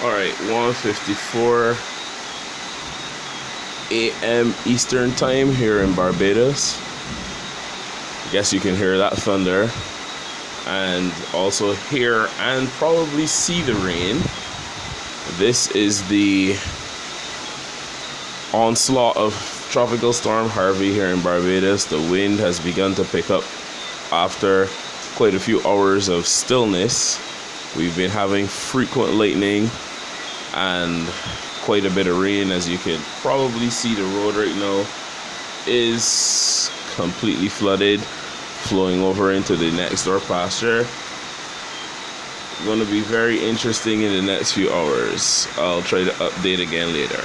Alright, 1:54 a.m. Eastern Time here in Barbados. I guess you can hear that thunder and also hear and probably see the rain. This is the onslaught of Tropical Storm Harvey here in Barbados. The wind has begun to pick up after quite a few hours of stillness. We've been having frequent lightning and quite a bit of rain. As you can probably see, the road right now is completely flooded, flowing over into the next door pasture. Going to be very interesting in the next few hours. I'll try to update again later.